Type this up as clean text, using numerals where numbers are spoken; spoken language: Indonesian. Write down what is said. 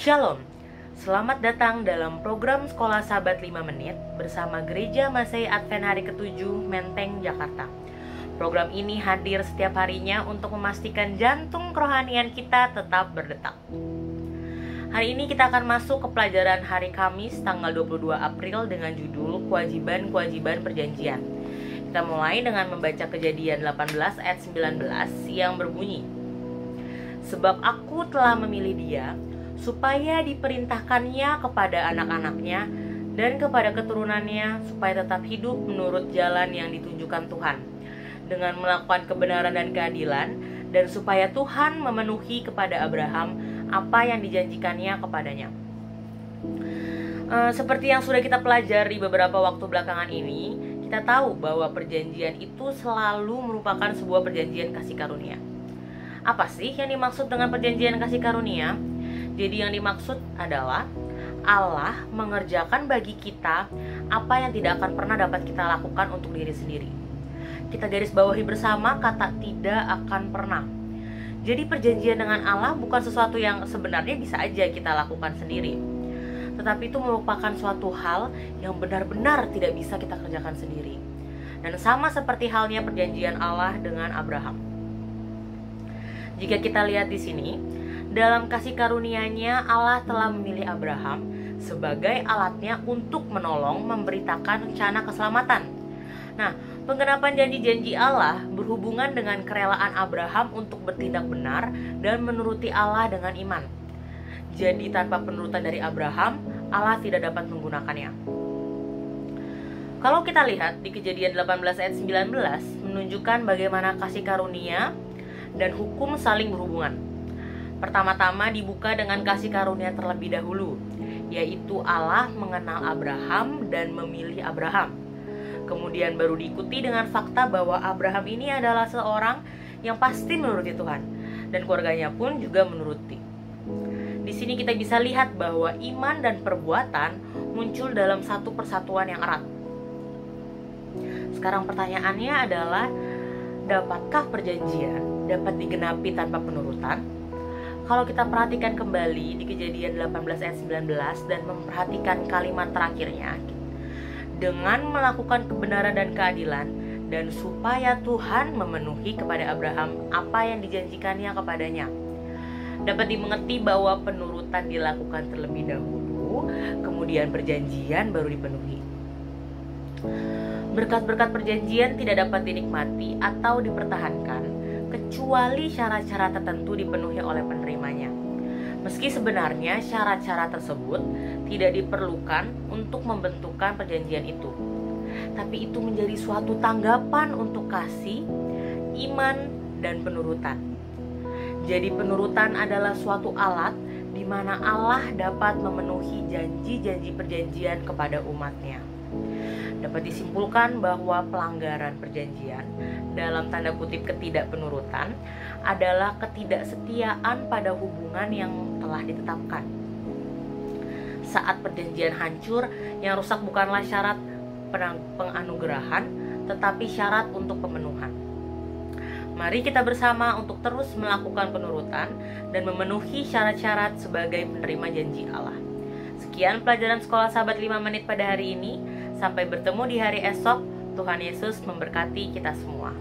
Shalom, selamat datang dalam program Sekolah Sahabat 5 Menit bersama Gereja Masehi Advent Hari ke-7 Menteng, Jakarta. Program ini hadir setiap harinya untuk memastikan jantung kerohanian kita tetap berdetak. Hari ini kita akan masuk ke pelajaran hari Kamis tanggal 22 April dengan judul Kewajiban-Kewajiban Perjanjian. Kita mulai dengan membaca Kejadian 18 ayat 19 yang berbunyi, "Sebab aku telah memilih dia, supaya diperintahkannya kepada anak-anaknya dan kepada keturunannya, supaya tetap hidup menurut jalan yang ditunjukkan Tuhan, dengan melakukan kebenaran dan keadilan, dan supaya Tuhan memenuhi kepada Abraham apa yang dijanjikannya kepadanya." Seperti yang sudah kita pelajari beberapa waktu belakangan ini, kita tahu bahwa perjanjian itu selalu merupakan sebuah perjanjian kasih karunia. Apa sih yang dimaksud dengan perjanjian kasih karunia? Jadi yang dimaksud adalah Allah mengerjakan bagi kita apa yang tidak akan pernah dapat kita lakukan untuk diri sendiri. Kita garis bawahi bersama kata tidak akan pernah. Jadi perjanjian dengan Allah bukan sesuatu yang sebenarnya bisa aja kita lakukan sendiri, tetapi itu merupakan suatu hal yang benar-benar tidak bisa kita kerjakan sendiri. Dan sama seperti halnya perjanjian Allah dengan Abraham. Jika kita lihat di sini, dalam kasih karunia-Nya Allah telah memilih Abraham sebagai alatnya untuk menolong memberitakan rencana keselamatan. Nah, penggenapan janji-janji Allah berhubungan dengan kerelaan Abraham untuk bertindak benar dan menuruti Allah dengan iman. Jadi tanpa penurutan dari Abraham, Allah tidak dapat menggunakannya. Kalau kita lihat di Kejadian 18 ayat 19 menunjukkan bagaimana kasih karunia dan hukum saling berhubungan. Pertama-tama dibuka dengan kasih karunia terlebih dahulu, yaitu Allah mengenal Abraham dan memilih Abraham. Kemudian baru diikuti dengan fakta bahwa Abraham ini adalah seorang yang pasti menuruti Tuhan, dan keluarganya pun juga menuruti. Di sini kita bisa lihat bahwa iman dan perbuatan muncul dalam satu persatuan yang erat. Sekarang pertanyaannya adalah, dapatkah perjanjian dapat digenapi tanpa penurutan? Kalau kita perhatikan kembali di Kejadian 18 ayat 19 dan memperhatikan kalimat terakhirnya, dengan melakukan kebenaran dan keadilan, dan supaya Tuhan memenuhi kepada Abraham apa yang dijanjikannya kepadanya, dapat dimengerti bahwa penurutan dilakukan terlebih dahulu, kemudian perjanjian baru dipenuhi. Berkat-berkat perjanjian tidak dapat dinikmati atau dipertahankan kecuali syarat-syarat tertentu dipenuhi oleh penerimanya. Meski sebenarnya syarat-syarat tersebut tidak diperlukan untuk membentukkan perjanjian itu, tapi itu menjadi suatu tanggapan untuk kasih, iman, dan penurutan. Jadi penurutan adalah suatu alat di mana Allah dapat memenuhi janji-janji perjanjian kepada umatnya. Dapat disimpulkan bahwa pelanggaran perjanjian, dalam tanda kutip ketidakpenurutan, adalah ketidaksetiaan pada hubungan yang telah ditetapkan. Saat perjanjian hancur, yang rusak bukanlah syarat penganugerahan, tetapi syarat untuk pemenuhan. Mari kita bersama untuk terus melakukan penurutan dan memenuhi syarat-syarat sebagai penerima janji Allah. Sekian pelajaran Sekolah Sahabat 5 Menit pada hari ini. Sampai bertemu di hari esok. Tuhan Yesus memberkati kita semua.